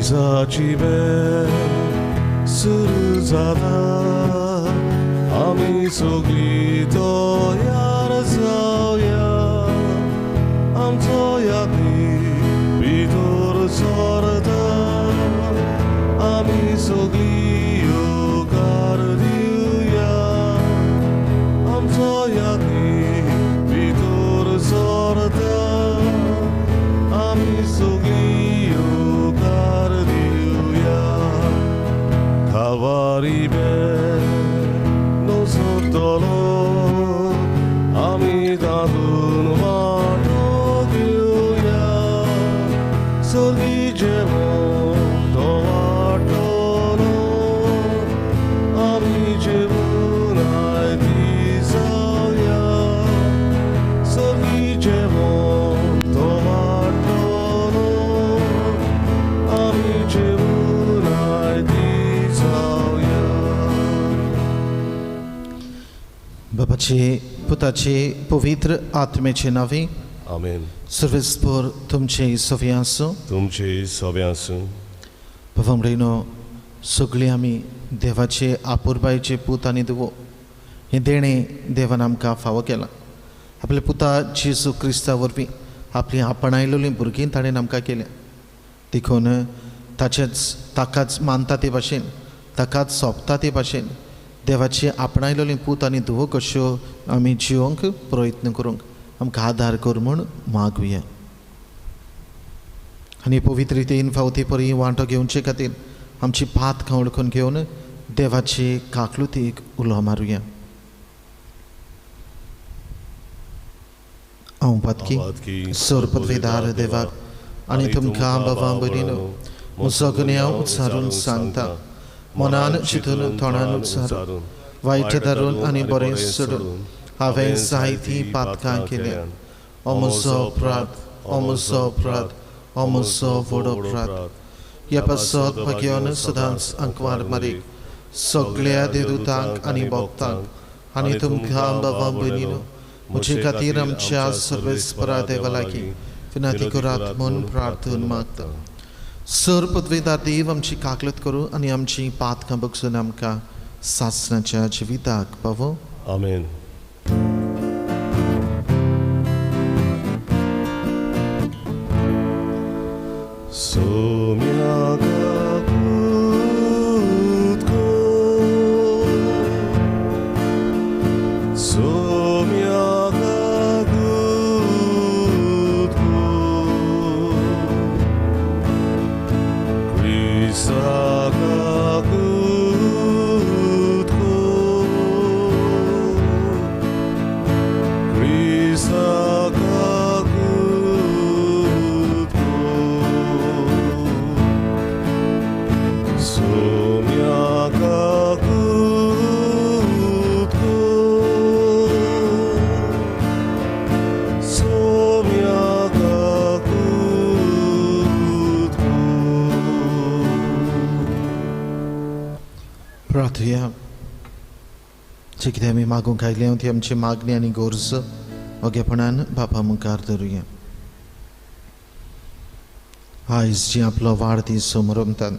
तुझा 집에 술을 사다 आम्ही सगळी तयार जाऊया आमचा यादी भितर सरता आम्ही सगळी योगार दिवया आमचा यादी भितर सरता आम्ही सगळी योगार दिवया 가와리베 노소도로 아미다분 와도기야 솔기제모 도와도로 아미제분 아이디사야 솔기제모 도와도로 아미제분 बाबाचे पुताचे पवित्र आत्मेचे नावे आमेन. सर्वेस्पर तुमचे सव्य आसूं. तुमचे सव्य आसूं. पवमरेनो सगळीं आमी देवाचे आपुरबायेचे पूत आनी धुवो हें देणें देवान आमकां फावो केलां. आपल्या पुता जेजू क्रिस्ता वरवीं आपली आपणायलेलीं भुरगीं ताणें आमकां केल्यां. देखून ताकाच मानता ते भाशेन ताकाच सोंपता ते भाशेन देवाची आपणायलेलीं पूत आनी धुवो कश्यो आमी जिवंक प्रयत्न करूंक आमकां आदार कर म्हूण मागुया. आनी पवित्र रितीन फावती परी वांटो घेवचे खातीर आमची पातकां वळखून घेवन देवाची काकलुतीक उलो मारुया. हांव पातकी सोरपदवेदार देवाक आनी तुमकां बाबा बरीनो म्हजो गुन्यांव उच्चारून सांगता. मनान चिंतून तोंडान उच्चारून वायट धरून आनी बरें सोडून हांवें जायतीं पातकां केल्यां. हो म्हजो अपराध, हो म्हजो अपराध, हो म्हजो व्हड अपराध. ह्या पासत घेवन सदांच आंकवार मारीक सगळ्या देवदूतांक आनी भक्तांक आनी तुमकां बाबा भयणीनो म्हजे खातीर आमच्या सर्वेस्परा देवा लागीं विनंती करात म्हूण प्रार्थून मागता. सर पदवेदार देव आमची काकलत करूं आनी आमची पातकां बगसून आमकां सासणाच्या जिविताक पावो. आमेन. प्रार्थुया. जे कितें आमी मागूंक आयल्या ती आमची मागणी आनी गोरज ओगेपणान बापा मुखार धरुया. आयज जी आपलो वाडदीस मनयतात,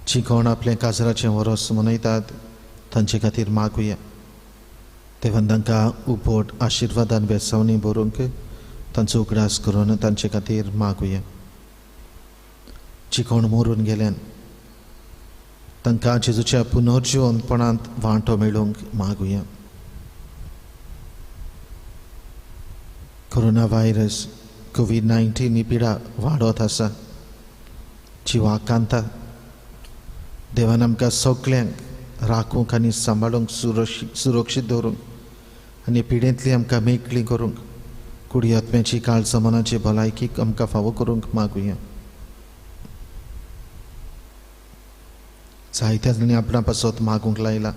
जी कोण आपलें काजराचें वरोस मनयतात तांचे खातीर मागुया. देवान तांकां उपोट आशिर्वादान बेसावणी भरूंक तांचो उगडास करून तांचे खातीर मागुया. जी कोण मरून गेल्यान तांकां जेजूच्या पुनर्जिवंतपणांत वांटो मेळूंक मागुया. कोरोना व्हायरस कोविड-19 ही पिडा वाडत आसा, जिवाक कांता. देवान आमकां सगळ्यांक राखूंक आनी सांबाळूंक सुरक्षीत दवरूंक आनी पिडेंतली आमकां मेकळी करूंक कुडी आत्म्याची काळजमनाची भलायकीक आमकां फावो करूंक मागुया. जायत्या जाणांनी आपणा पासत मागूंक लायला.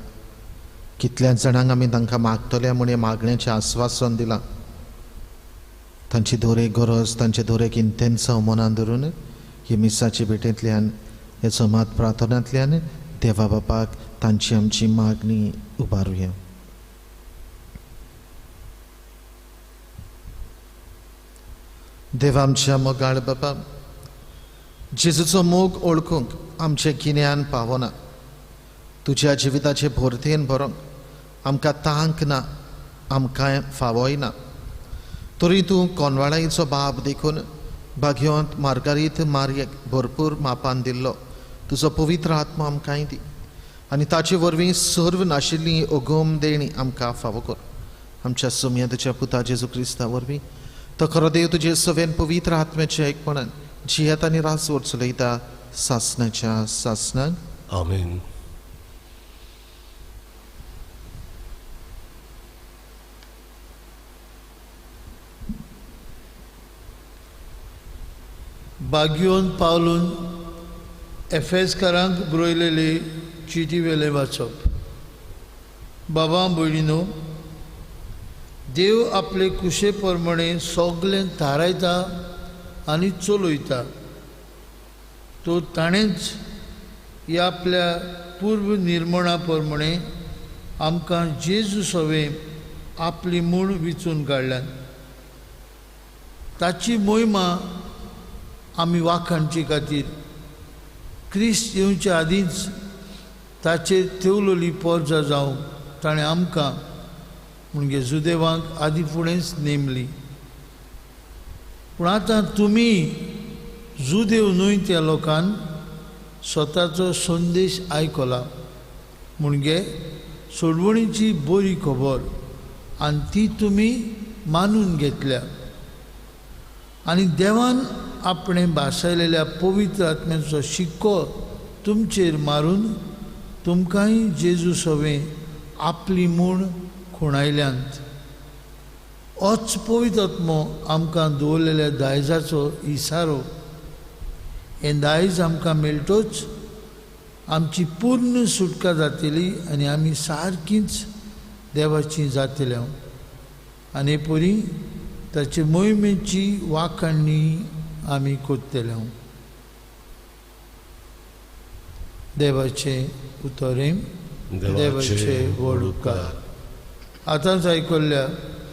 कितल्याच जाणांक आमी तांकां मागतले म्हणून मागण्याचें आस्वासन दिलां. तांची दोरेक गरज, तांचे दोरेक इंतेन्स मनान धरून हे मिसाचे भेटेंतल्यान हे समात प्रार्थनांतल्यान देवा बापाक तांची आमची मागणी उबारुया. देवा आमच्या मोगाळ बापा, जेजूचो मोग ओळखूंक आमचें गिन्यान पावना. तुज्या जिविताचे भोरतेन बरोंक आमकां तांक ना, आमकां फावोय ना. तरी तूं कोनवाळाईचो बाब देखून भाग्योंत मार्गारीत मारयेक भरपूर मापान दिल्लो तुजो पवित्र आत्मा आमकांय दी आनी ताचे वरवीं सर्व नाशिल्ली ओगोम देणी आमकां फावो कर. आमच्या सुमेदच्या पुता जेजू क्रिस्ता वरवीं तो खरो देव तुजे सवेन पवित्र आत्म्याच्या एकपणान जियेत आनी रासवड चलयता सासणाच्या सासणाक. आमेन. बागयोन पावलून एफेसकारांक बरयलेले चिटी वेले वाचप. बाबा भयणीनो, देव आपले कुशे प्रमाणे सगळें थारायता आनी चलयता. तो ताणेंच ह्या आपल्या पूर्व निर्मणा प्रमाणे आमकां जेजू सवे आपली मूळ विचून काडल्यान. ताची मोहिमा आमी वाखाणचे खातीर क्रिस्त येवच्या आदींच ताचेर तेवलोली पोरजां जावंक ताणें आमकां म्हणजे जुदेवांक आदी फुडेंच नेमली. पूण आतां तुमी जुदेव न्हय त्या लोकांन स्वताचो संदेश आयकला म्हणजे सोडवणीची बरी खबर आनी ती तुमी मानून घेतल्या. आनी देवान आपणें भासयलेल्या पवित्र आत्म्याचो शिक्को तुमचेर मारून तुमकांय जेजू सवें आपली मूळ खुणायल्यांत. होच पवित्र आत्मो आमकां दवरलेल्या दायजाचो इसारो. हें दायज आमकां मेळटोच आमची पूर्ण सुटका जातली आनी आमी सारकींच देवाची जातल्या. आनी परी ताचे मोहिमेची वाखाणणी आमी कोत्तल्या. देवाचे उतोरें देवाचे व्हड उपकार. आतांच आयकल्ल्या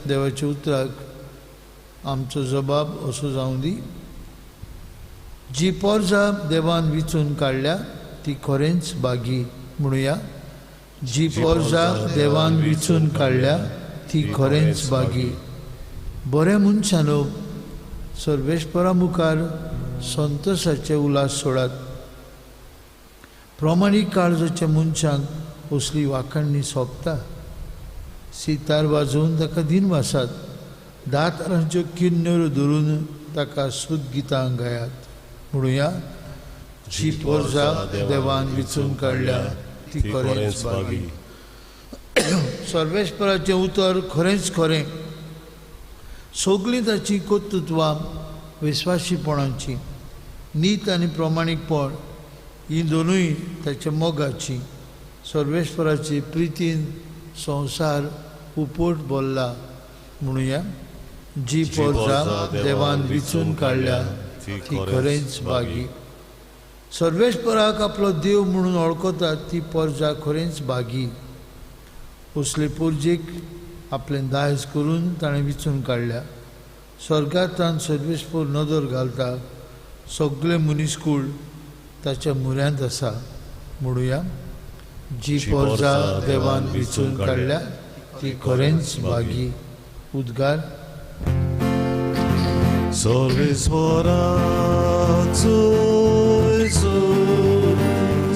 देवाच्या उतराक आमचो जबाब असो जावं दी. जी पोरजां देवान विचून काडल्या ती खरेंच बागी. म्हणुया, जी पोरजां देवान विचून काडल्या ती खरेंच बागी. बऱ्या मनशानो, सर्वेस्परा मुखार संतोशाचे उल्हास सोडात. प्रमाणीक काळजाच्या मनशांक असली वाखाणणी सोबता. सितार वाजोवन ताका दिनवासात. दातारांच्यो किन्नऱ्यो धरून ताका सुद गितां गायात. म्हणुया, जी पोरजां देवान विचून काडल्या ती खरेंच बागी. सर्वेस्पराचें उतर खरेंच खरें. सगळीं ताची कर्तृत्वां विस्वासीपणाची. नीत आनी प्रमाणीकपण ही दोनूय ताच्या मोगाची. सर्वेस्पराची प्रितीन संवसार उपोट बोल्ला. म्हणुया, जी पोरजां देवान विचून काडल्या ती खरेंच बागी. सर्वेस्पराक आपलो देव म्हणून वळखतात ती पोरजां खरेंच बागी. असले पोरजेक आपलें दायज करून ताणें विचून काडल्या. स्वर्गांतान सर्वेस्पर नदर घालता. सगळे मनीसकूळ ताच्या मुऱ्यांत आसा. म्हणुया, जी पोरजां देवान विचून काडल्या ती खरेंच बागी. उद्गार. सर्वेस्पराचो येसू,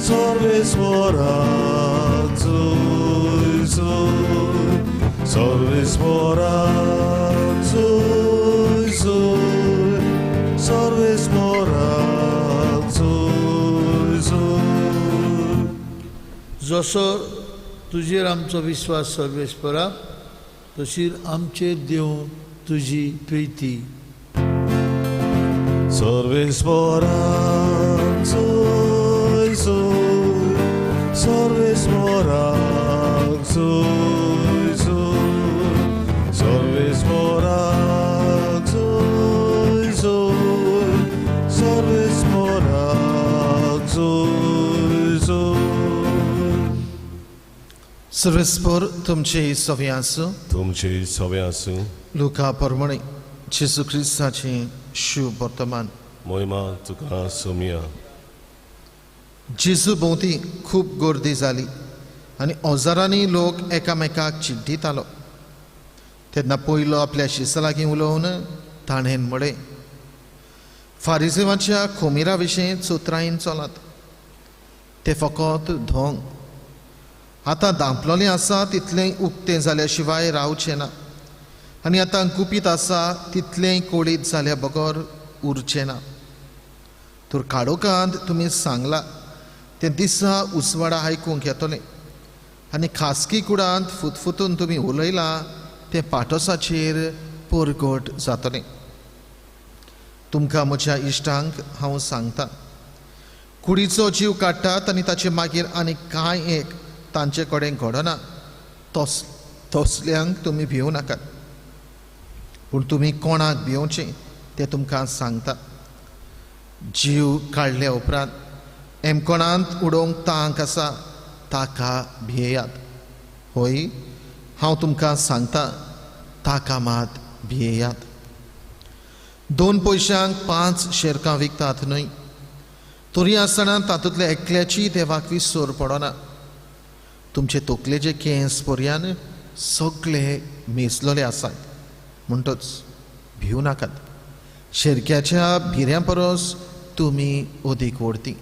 सर्वेस्पराचो येसू, सर्वेस्पराचो येसू, सर्वेस्पराचो येसू. जसो तुजेर आमचो विश्वास सर्वेस्परा, तशीर आमचेर देव तुजी प्रिती. सर्वेस्पराचो येसू, सर्वेस्पराचो येसू, सर्वेस्पराचो येसू, सर्वेस्पराचो येसू. सर्वेस्पर तुमचे सवे आसूं. तुमचे सवे आसूं. लुका प्रमाणे जेजू क्रिस्ताचें शुभ वर्तमान. मोहिमा तुका सोमिया. जेजू भोवती खूब गर्दी जाली आनी हजारांनी लोक एकामेकाक चिड्डीतालो. तेन्ना पयलो आपल्या शिसा लागीं उलोवन ताणेन म्हळें, फारिसेवाच्या खोमिरा विशीं चोत्रायन चलात. ते फकत धोंग. आतां दांपलोलें आसा तितलें उक्तें जाल्या शिवाय रावचें ना, आनी आतां गुपीत आसा तितलें कोळीत जाल्या बगर उरचें ना. तर काडोकांत तुमी सांगला ते दिसा उसवाडा आयकूंक येतलें, आनी खासगी कुडांत फुतफुतून तुमी उलयला तें पाटोसाचेर परगट जातलें. तुमकां म्हज्या इश्टांक हांव सांगतां, कुडीचो जीव काडटात आनी ताचे मागीर आनी कांय एक तांचे कडेन घडना, तसल्यांक तुमी भिवूं नाकात. पूण तुमी कोणाक भिवचें तें तुमकां सांगता. जीव काडल्या उपरांत एमकोणांत उडोवंक तांक आसा ताका भियेयात. होय, हांव तुमकां सांगतां, ताका मात भियेयात. 2 पयशांक 5 शेरकां विकतात न्हय, तरी आसतना तातूंतले एकल्याची देवाक विसर पडना. तुमचे तकलेचे केंस पर्यान सगळे मेसलोले आसात, म्हणटच भिवू नाकात. शेरक्याच्या भिऱ्यां परस तुमी अदीक व्हडती.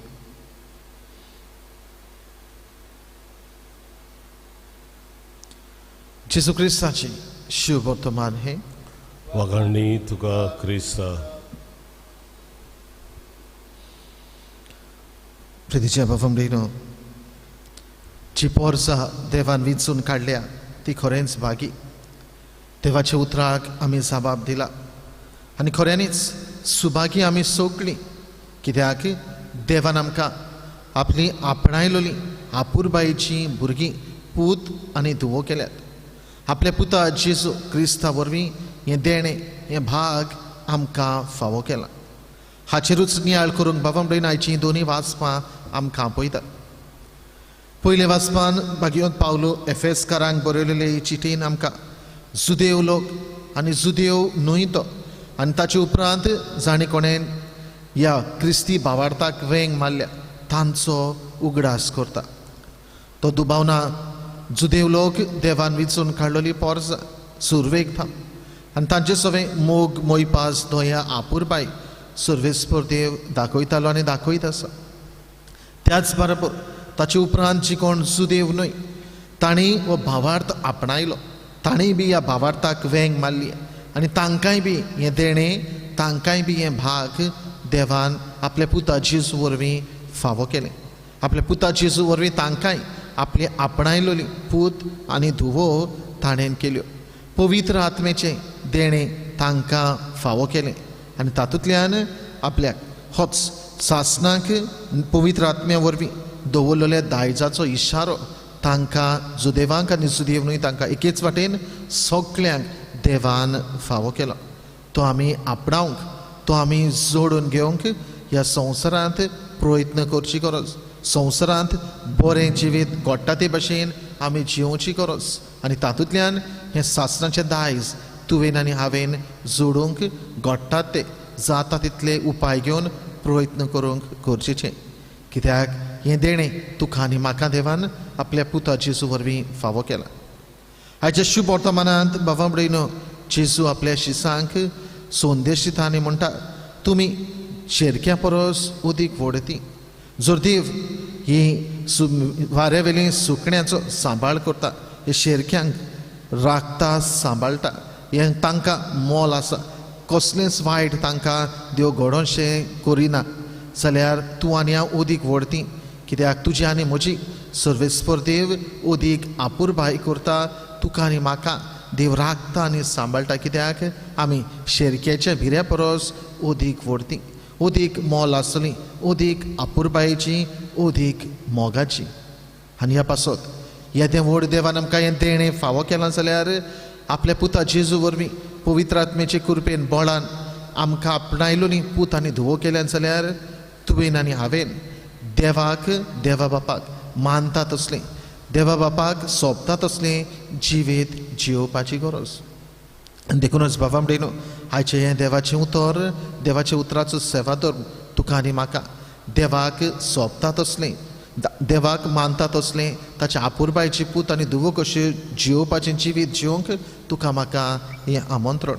जेजू क्रिस्ताची शुभ वर्तमान हे वगळणी तुका क्रिस्ता. प्रितीच्या बाबा, जी पोरसां देवान विंचून काडल्या ती खरेंच भागी. देवाच्या उतराक आमी जबाब दिला आनी खऱ्यांनीच सुभागी आमी सगळीं, कित्याक देवान आमकां आपली आपणायलोली आपुरबायेचीं भुरगीं पूत आनी धुवो केल्यात. आपल्या पुता जेजू क्रिस्ता वरवीं हें देणें, हें भाग आमकां फावो केला. हाचेरूच नियाळ करूंक बाबा आयचीं दोनी वाचपां आमकां आपयता. पयले वाचपान भागवत पावलो एफेसकारांक बरयलेले चिठीन आमकां जुदेव लोक आनी जुदेव न्हय तो आनी ताचे उपरांत जाणें कोणें ह्या क्रिस्ती भावार्थाक वेंग मारल्या तांचो उगडास करता. तो दुबावना जुदेव लोक देवान विंचून काडलोली पोरसां सुरवेक थाम आनी तांचे सवें मोग मोयपास दोया आपुरबाय सर्वेस्पर देव दाखयतालो आनी दाखयत आसा. त्याच बरोबर ताचे उपरांत जी कोण सुदेव न्हय तांणी हो भावार्थ आपणायलो, तांणी बी ह्या भावार्थाक वेंग मारली आनी तांकांय बी हें देणें, तांकांय बी हें भाग देवान आपल्या पुता जेजू वरवीं फावो केलें. आपल्या पुता जेजू वरवीं तांकांय आपली आपणायलोली पूत आनी धुवो ताणेन केल्यो. पवित्र आत्मेचें देणें तांकां फावो केलें आनी तातूंतल्यान आपल्याक होच सासणाक पवित्र आत्म्या वरवीं दवरलेल्या दायजाचो इशारो तांकां जुदेवांक आनी जुदेव न्हय तांकां एकेच वाटेन सगळ्यांक देवान फावो केलो. तो आमी आपणावंक, तो आमी जोडून घेवंक ह्या संवसारांत प्रयत्न करची गरज. संवसारांत बरें जिवीत घडटा ते भशेन आमी जिवची गरज आनी तातूंतल्यान हें सासणाचें दायज तुवेन आनी हांवेन जोडूंक घडटात ते जाता तितले उपाय घेवन प्रयत्न करूंक गरजेचें. कित्याक हें देणें तुका आनी म्हाका देवान आपल्या पुता जेजू वरवीं फावो केला. आयच्या शुभ वर्तमानांत बाबा भयणो, जेजू आपल्या शिसांक संदेश दिता आनी म्हणटा, तुमी शेरक्या परस अदीक व्हडती. जर देव ही वाऱ्यावेली सुकण्याचो सांबाळ करता, हे शेरक्यांक राखता, सांबाळटा, हें तांकां मोल आसा. कसलेंच वायट तांकां देव घडोवचें करिना जाल्यार तूं आनी हांव अदीक व्हडती. कित्याक तुजी आनी म्हजी सर्वेस्पर देव अदीक आपुरबाय करता. तुका आनी म्हाका देव राखता आनी सांबाळटा, कित्याक आमी शेरक्याच्या भिऱ्या परस अदीक व्हडती, अदीक मोल आसली, अदीक आपुरबायेची, अदीक मोगाची. आनी ह्या पासत ह्या त्या व्हड देवान आमकां हें देणें फावो केलां जाल्यार आपल्या पुता जेजू वरवीं पवित्र आत्मेचे कृपेन बळान आमकां आपणायलोली पूत आनी धुवो केल्यान जाल्यार तुवेन आनी हांवेन देवाक, देवा बापाक मानता तसलें, देवा बापाक सोबता तसलें जिवीत जिवपाची गरज. देखूनच बाबा म्हणून आयचे हे देवाचें उतर, देवाच्या उतराचो सेवा धर्म तुका आनी म्हाका देवाक सोबता तसलें, देवाक मानता तसलें ताच्या आपुरबायची पूत आनी धुवो कशें जियोवपाचें जिवीत जिवंक तुका म्हाका हें आमंत्रण.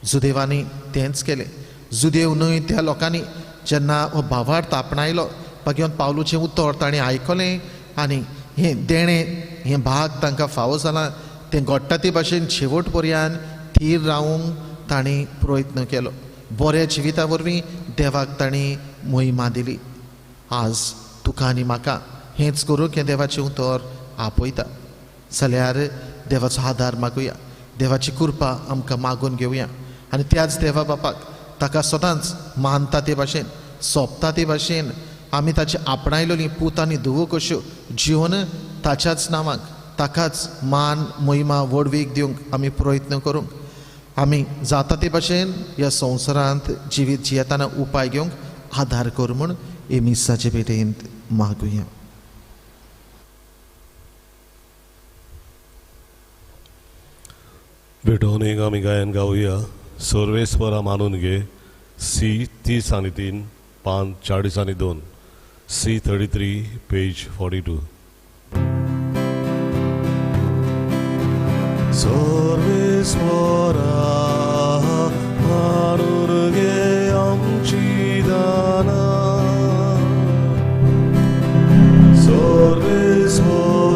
जुदेवांनी तेंच केलें. जुदेव न्हय त्या लोकांनी जेन्ना हो भावार्थ आपणायलो घेवन पावलूचें उतर ताणें आयकलें आनी हें देणें हें भाग तांकां फावो जालां तें घडटा ते भाशेन शेवट पर्यान थीर रावूंक ताणें प्रयत्न केलो. बऱ्या जिविता वरवीं देवाक ताणें महिमा दिली. आज तुका आनी म्हाका हेंच करूंक हें देवाचें उतर आपयता. जाल्यार देवाचो आदार मागुया, देवाची कृपा आमकां मागून घेवया आनी त्याच देवा बापाक ताका सदांच मानता ते भाशेन, सोबता ते भाशेन आमी ताची आपणायलोली पूत आनी धुवो कश्यो जिवन ताच्याच नांवाक ताकाच मान महिमा वडवीक दिवंक आमी प्रयत्न करूंक आमी जाता ते भाशेन ह्या संवसारांत जिवीत जियेताना उपाय घेवंक आदार कर म्हूण हे मिसाचे भेटेंत मागुया. भेटवणीक आमी गायन गावया. सर्वेस्परा मानून घे. सी 30 आणि 3, पान 40 आणि 2, C33, पेज 42. सर्वेस्परा मानून घे आमची दाना. सर्वेस्परा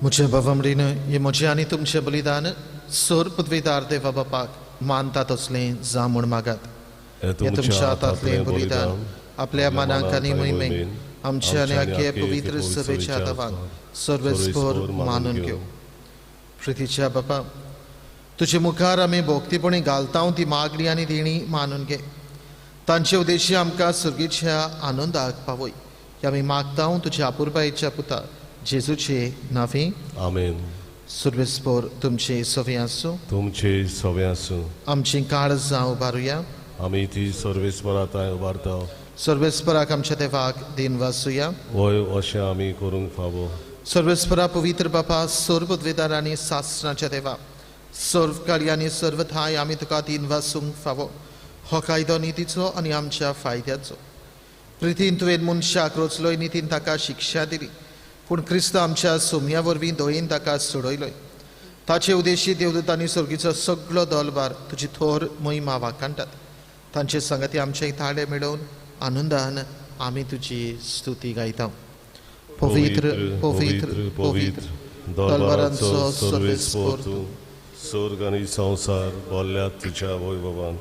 मुझे बाबमडीन हे म्हजें आनी तुमचें बलिदान सोर पदवीदार देवा बापाक मानता तसलें जा म्हूण मागात. हे तुमच्या हातांतलें बलिदान आपल्या मनाक आनी मोहिमेक आमच्या आनी आख्या पवित्र सभेच्या आदाराक सर्वेस्पर मानून घेव. प्रितीच्या बापा, तुजे मुखार आमी भोगतीपणी घालता ती मागणी आनी देणी मानून घे. तांचे उद्देशी आमकां सर्गेच्या आनंदाक पावय हे आमी मागता तुज्या आपुरबायेच्या पुता जेजूचे नावे आमेन. सर्वेस्पर तुमचे सवे आसूं. तुमचे सवे आसूं. आमची काळज जावं उबारुया. आमी ती सर्वेस्परांत उबारता. सर्वेस्पराक आमच्या देवाक दिन वासुया. वय अशें आमी करूंक फावो. सर्वेस्परा पवित्र बापा, सर्व पदवीदार आनी शास्त्राच्या देवा, सर्व काळी आनी सर्व थाय आमी तुका दिन वासूंक फावो. हो कायदो नितीचो आनी आमच्या फायद्याचो. प्रितीन तुवें मनशाक रचलोय, नितीन ताका शिक्षा दिली, पूण क्रिस्त आमच्या सोम्या वरवीं दोयेन ताका सोडयलोय. ताचे उद्देशी देवदूतांनी सर्गीचो सगळो दलबार तुजी थोर महिमा वाखाणटात. तांचे संगती आमचे थाळे मेळोवन आनंदान आमी तुजी स्तुती गायता. पवित्र पवित्र पवित्र दलबारांचो सर्वेस्पर तूं. स्वर्ग आनी संवसार बोल्ल्यात तुज्या वैभवान.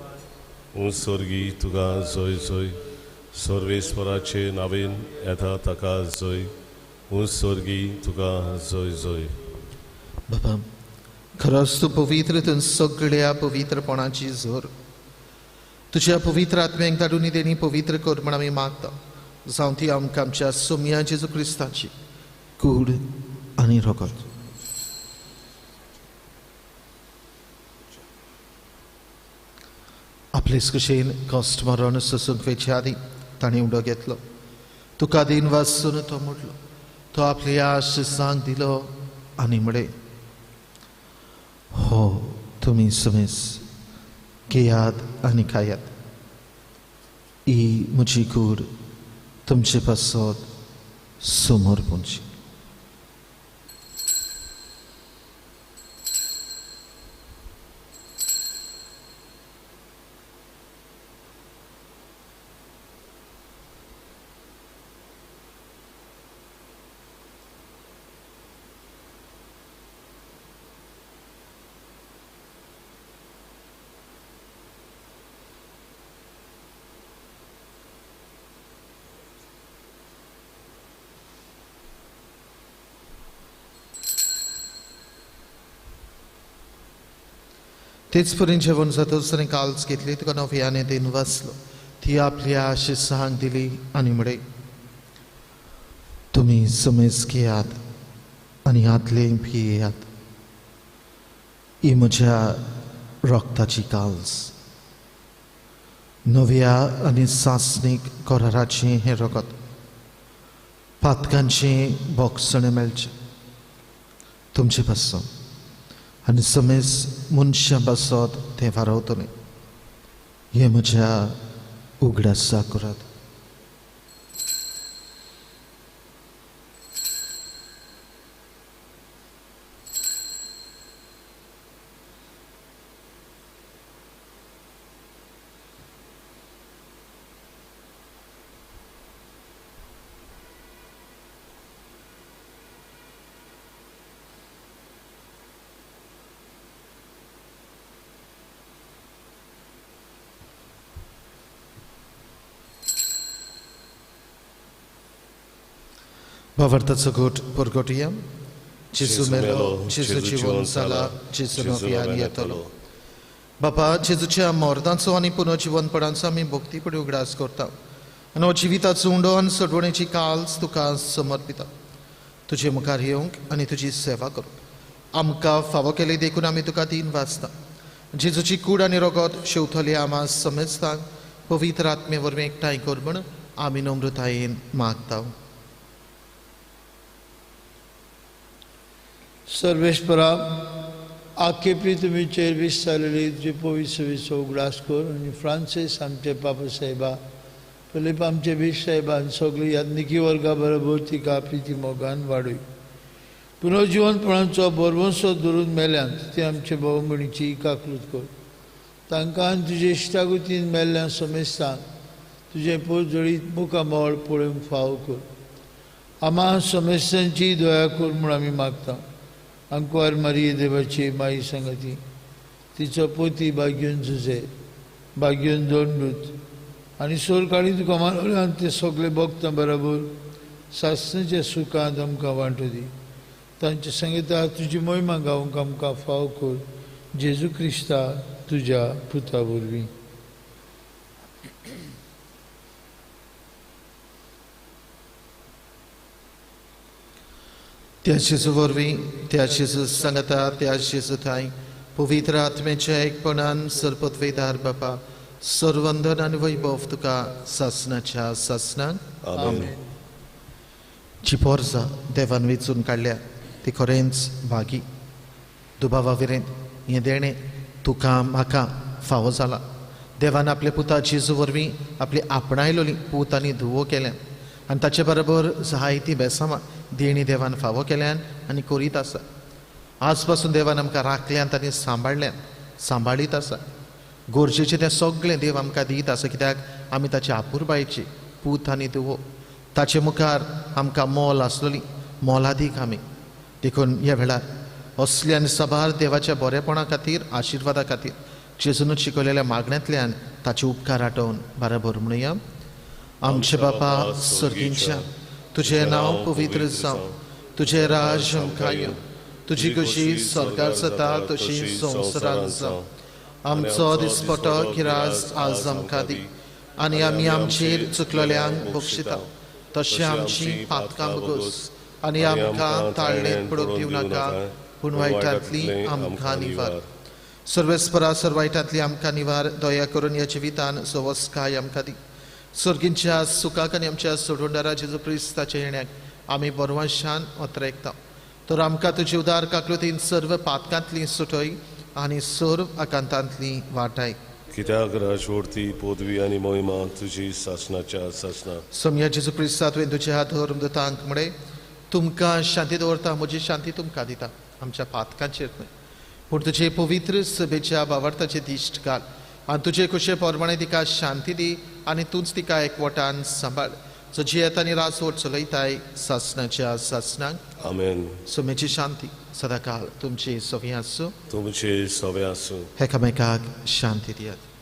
सर्गी तुका जय जय. सर्वेस्पराचे नावेन येता ताका जय. स्वर्गी तुका जय जय. बाबा, खरोच तूं पवित्र, तूं सगळ्या पवित्रपणाची जोर तुज्या पवित्र आत्म्याक धाडून तेणी पवित्र कर म्हण आमी मागता. जावं ती आमकां आमच्या सोम्या जेजू क्रिस्ताची कूड आनी रगत. आपलेच कशेन कश्ट मरण सोसूंक वेचे आदी ताणें उडो घेतलो. तुका दिन वासून तो म्हटलो. तो आपल्या आशिसांक दिलो आनी म्हळे, हो तुमी समेस घेयात आनी खायात. ही म्हजी कूड तुमचे पासत समर्पणची. तेच पर्यंत जेवण जातोच ताणें काल्स घेतली तुका नव्याने दिन वाचलो ती आपल्या शिसांक दिली आनी म्हणे तुम्ही समेज घेयात आनी आदले पियेयात ही म्हज्या रक्ताची काल्स नव्या आनी सासणीक कराराचें हें रगत पातकांचें बोगसणें मेळचें तुमचे पासून आनी समेज मनशां पासत तें वारवतलें हें म्हज्या उगडासा करात Bawartaco gód porgotiam, Jezu melo, Jezu dziwon sala, Jezu nowianietolo. Bapa, Jezuच्या मोर्दांचो आनी पुनर्जीवनपणांचो आमी भक्तीपडी उगडास करता आनी जिविताचो उंडो आनी सडवणेची काल्स तुका समर्पिता तुजे मुखार येवंक आनी तुजी सेवा करूंक आमकां फावो केले देखून आमी तुका दिन वाचता जेजूची कूड आनी रगत शेवथले आमा समेजतांक पवित्र आत्मे वरवीं एकठांय कर म्हण आमी नम्रतायेन मागता सर्वेश्वरा आखे तुमी चेर विस्तारलेली तुजे पवित्र विसो उगडास कर आनी फ्रांसीस आमचे पापा साहेबा फिलीप आमचे बीश साहेबा आनी सगळी यात्निकी वर्गा बरोबर तिका प्रिती मोगान वाडय पुनर्जीवनपणांचो बरवंसो धरून मेल्यांत ती आमचे भोवमणीची काकलूत कर तांकां आनी तुजे इश्टागुतीन मेल्ल्या समेस्तांक तुजे पोजळीत मुखामोळ पळोवंक फाव कर आमा समेस्तांची दया कर म्हूण आमी मागता अंकुआर मारिये देवाची माई संगती तिचो पोती भाग्योन झुजे भाग्योन दोंडूत आनी सोर काळी तुका मानवल्यान ते सगळे भक्तां बरोबर सासणेच्या सुखांत आमकां वांटो दी तांच्या संगीता तुजी महिमा गावंक आमकां फाव कर जेजू क्रिस्ता तुज्या पुता वरवीं त्या जेजू वरवीं त्या जेजू संगता त्या जेजू थंय पवित्र आत्मेच्या एकपणान सरपतवेदार बापा सर्वंदन आनी वैभव तुका सासणाच्या सासणाक आमेन. जी पोरसां देवान वेंचून काडल्या ती खरेंच भागी दुबावा विरेन हें देणें तुका म्हाका फावो जाला देवान आपल्या पुता जेजू वरवीं आपली आपणायलोली पूत आनी धुवो केल्या आनी ताचे बरोबर जायती बेसामां देणी देवान फावो केल्यान आनी करीत आसा आज पासून देवान आमकां राखल्यांत आनी सांबाळीत आसा गोरजेचें तें सगळें देव आमकां दीत आसा कित्याक आमी ताचे आपुरबायेची पूत आनी धुवो ताचे मुखार आमकां मोल आसलोली मोलादीक आमी देखून ह्या वेळार असली आनी सबार देवाच्या बरेपणा खातीर आशिर्वादा खातीर जेजून शिकयलेल्या मागण्यांतल्यान ताचे उपकार आठोवन बरोबर म्हणुया आमचे बापा सर्गींच्या तुझें नांव पवित्र जावं तुझें राज आमकां येवं तुजी कशी स्वर्गार जाता तशी संवसारांत जावं आमचो दिसपटो गिरास आज आमकां दी आनी आमी आमचेर चुकलेल्यांक बक्षिता तशें आमची पातकां बगोस आनी आमकां ताळणेंत पडूंक दिवं नाका पूण वायटांतली आमकां निवार सर्वेस्परा सर्वायटांतली आमकां निवार दया करून ह्या जिवितान सवस्काय आमकां दी सर्गींच्या सुखाक आनी आमच्या सोडवणारा जेजू क्रिस्ताच्या येण्याक आमी बरवाशान ओतरेकता तर आमकां तुजी उदार काकलुतीन सर्व पातकांतली सुटय आनी सर्व आकांतांतली वाटाय कित्याक राजवडती पदवी आनी मोहिमा तुजी सासणाच्या सासणा सोम्या जेजू क्रिस्ता तुवें तुजे हात धरून दोतांक म्हणे तुमकां शांती दवरता म्हजी शांती तुमकां दिता आमच्या पातकांचेर न्हय पूण तुजे पवित्र सभेच्या बावरताचे दिश्ट घाल आनी तुजे कुशे पोरमाणे तिका शांती दी आनी तूंच तिका एकवटान सांबाळ जो जियेत आनी रासवट चलयताय सासणाच्या सासणाक आमेन. सोमेची शांती सदाकाळ तुमची सवी आसूं तुमचे सवे आसूं एकामेकाक शांती दियात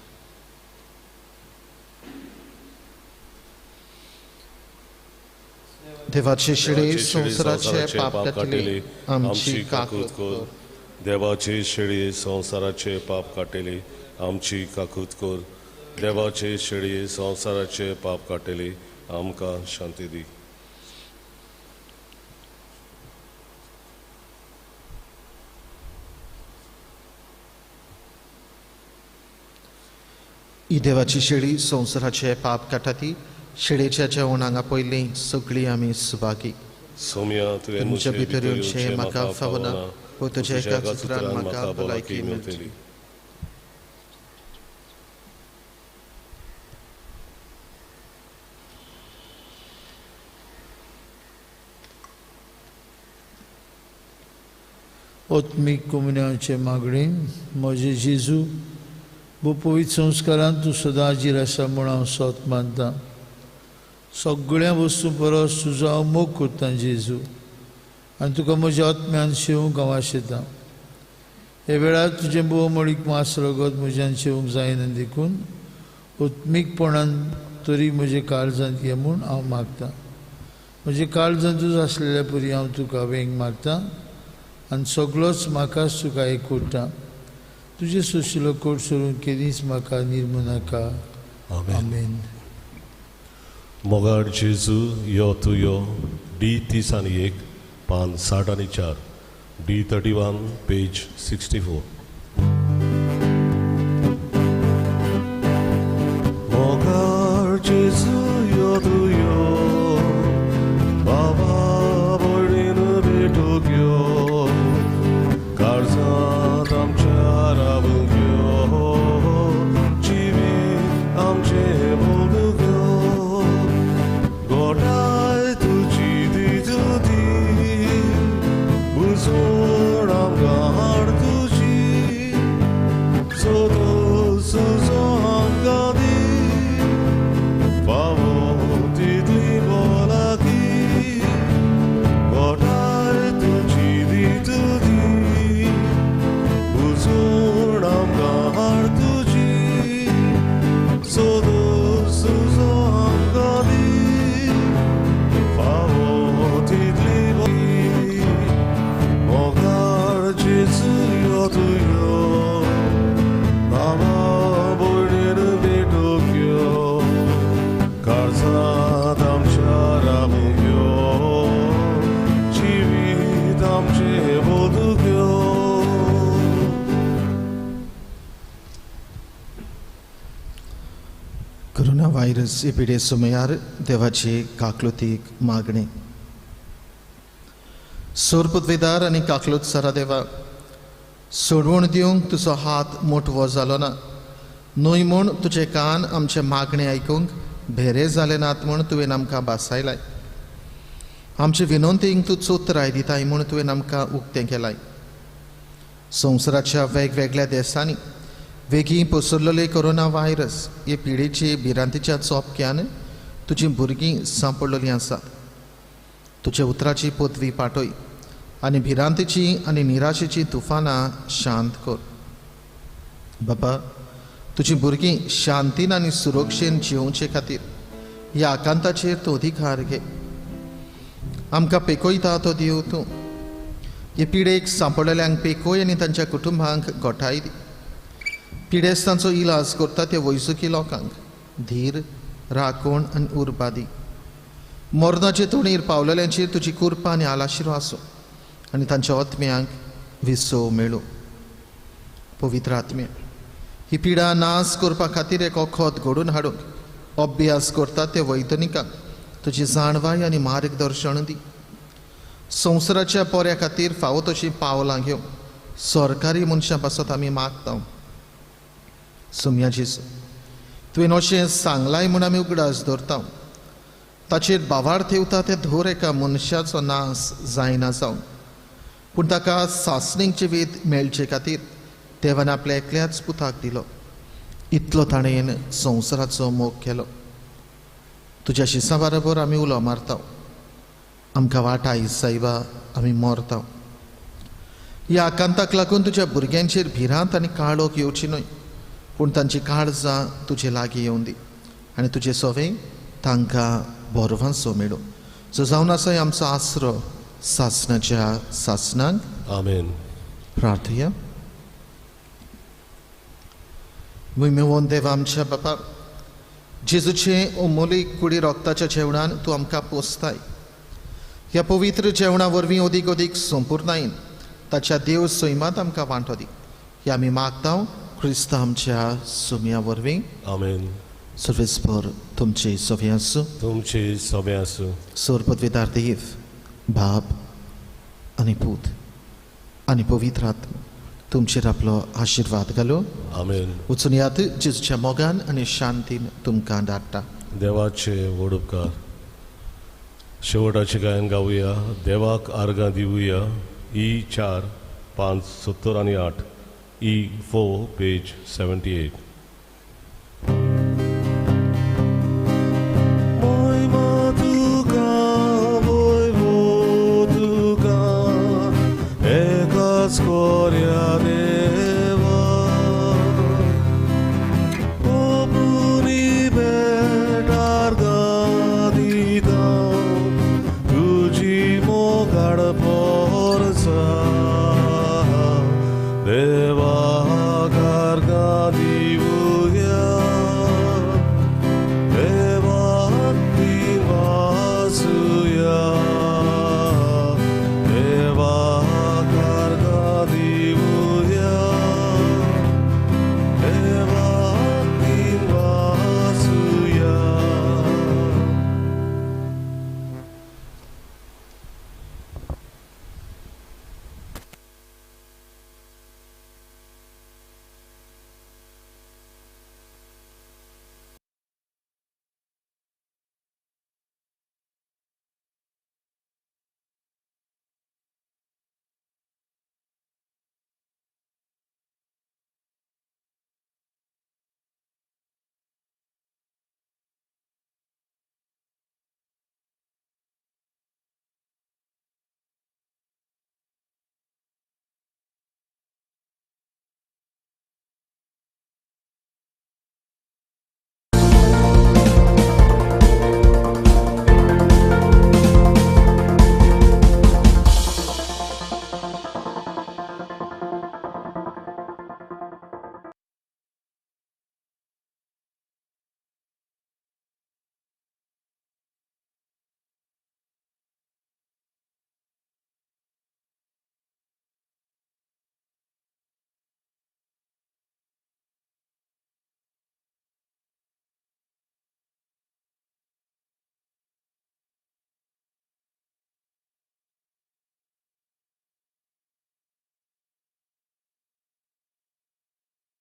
देवाचे शिडे संवसाराचे पाप कातले आमची काकूत कर देवाचे शेळये संवसाराचे पाप काटेले आमची काकूत कर. देवाचे शेळये संवसाराचे पाप काटेले आमकां शांती दी. ही देवाची शेळी संवसाराचे पाप काटाती शेळेच्या जेवणांगा पयलीं सगळीं आमी सुभागी. सोम्या तुवें तुमच्या म्हजे भितर येवचें म्हाका फावना, पूण तुज्या तुज्या एका सुत्रान म्हाका भलायकी मेळटली. ओत्मीक कोमुन्याचे मागणी. म्हजे जेजू वो पवित्र संस्कारांत तूं सदांचीर आसा म्हूण हांव सोत मानतां. सगळ्या वस्तू परस तुजो हांव मोग करतां जेजू, आनी तुका म्हज्या आत्म्यान शेवूंक हांव आशेतां. हे वेळार तुजें भोवमळीक मास रगत म्हज्यान शेवूंक जायना देखून ओत्मीकपणान तरी म्हजे काळजांत ये म्हूण हांव मागतां. म्हजे काळजांतूच आसलेल्या परी हांव तुका वेंग मागतां आनी सगळोच म्हाकाच तुका एकवटां. तुजे सुशिलो कोट सोडून केदींच म्हाका निर्मू नाका. आमेन. मोगाळ जेजू यो तूं यो. D301 पान 60 आनी 4. D31 page 64. मोगाळ जेजू यो तूं यो. बाबा भयणीन भेटूंक यो. काळजांत आमच्या रावूंक यो. जिवीत आमचें भोगूंक यो. गोठाय तुजी दितुदी. बुजवण आमकां हाड तुजी. सोदो सुजो आमकां दी. फावो तितली भलायकी. गोठाय तुजी दितुदी. बुजवण आमकां हाड तुजी. सोदो सुजो आमकां दी. फावो तितली भलायकी. मोगाळ जेजू यो तूं यो. बाबा भयणीन भेटूंक यो. काळजांत आमच्या रावूंक यो. जिवीत आमचें भोगूंक यो. कोरोना व्हायरस एपिडे सुमयार देवाची काकलुतीक मागणी. सोरपदवेदार आनी काकलूत सरा देवा, सोडवण दिवंक तुजो हात मोठवो जालो ना. न्हय म्हूण तुजे कान आमचे मागणे आयकूंक भेरे जाले नात म्हूण तुवें आमकां बासायलाय. आमचे विनोंतींक तूं चोत्राय दिताय म्हूण तुवें आमकां उक्तें केलाय. संवसाराच्या वेगवेगळ्या देशांनी वेगीं पसरलेले कोरोना व्हायरस हे पिडेचे भिरांतीच्या चोपक्यान तुजीं भुरगीं सांपडलेलीं आसात. तुजे उतराची पदवी पाठय आनी भिरांतीची आनी निराशेची तुफानां शांत कर. बाबा, तुजीं भुरगीं शांतीन आनी सुरक्षेन जिवचे खातीर ह्या आकांताचेर तूं अधिकार घे. आमकां पेकोयता तो दिव तूं. हे पिडेक सांपडलेल्यांक पेकोय आनी तांच्या कुटुंबांक गोठाय दी. पिडेस्तांचो इलाज करता ते वैजकी लोकांक धीर, राखण आनी उर्बा दी. मरणाचे तोणीर पावलेल्यांचेर तुजी कृपा आनी आलाशिरो आसूं आनी तांच्या आत्म्यांक विसो मेळूं. पवित्र आत्म्या, ही पिडा नास करपा खातीर एक वखद घडोवन हाडूंक अभ्यास करता ते वैज्ञानिकांक तुजी जाणवाय आनी मार्गदर्शन दी. संवसाराच्या पोऱ्या खातीर फावो तशीं पावलां घेवंक सरकारी मनशां पासत आमी मागता. सुम्या जेजू, तुवें अशें सांगलाय म्हूण आमी उगडास धरता. ताचेर बावार थेवता ते धोर एका मनशाचो नास जायना जावन, पूण ताका सासणीक जिवीत मेळचे खातीर देवान आपल्या एकल्याच पुताक दिलो. इतलो ताणेन संवसाराचो मोग केलो. तुज्या शिसा बरोबर आमी उलो मारता. आमकां वाटाय सायबा, आमी मरता. ह्या आकांताक लागून तुज्या भुरग्यांचेर भिरांत आनी काळोख येवची न्हय, पूण तांची काळजां तुजे लागीं येवं दी आनी तुजे सोवे तांकां बोरवांचो मेळो. जो जावन आसा आमचो आसरो सासणाच्या सासणांक. आमेन. प्रार्थया. विमोवन देव आमच्या बापा, जेजूचे अमोलीक कुडी रक्ताच्या जेवणान तूं आमकां पोसताय. ह्या पवित्र जेवणा वरवीं अदीक अदीक संपूर्णायेन ताच्या देव सैमात आमकां वांटो दी. हे आमी मागता क्रिस्त आमच्या सुम्या वरवीं. आमेन. सर्वेस्पर तुमचे सवे आसूं. तुमचे सभे आसूं. सर्वपदवीदार देव, बाप आनी पूत आनी पवित्र आत्मा तुमचेर आपलो आशिर्वाद घालो. आमेन. वचून यात जेजूच्या मोगान आनी शांतीन तुमकां धाडटा. देवाचे व्हड उपकार. शेवटाचे गायन गावुया. देवाक आर्गां दिवुया. E 4 5 70 आणि 8 E 4 पेज 78.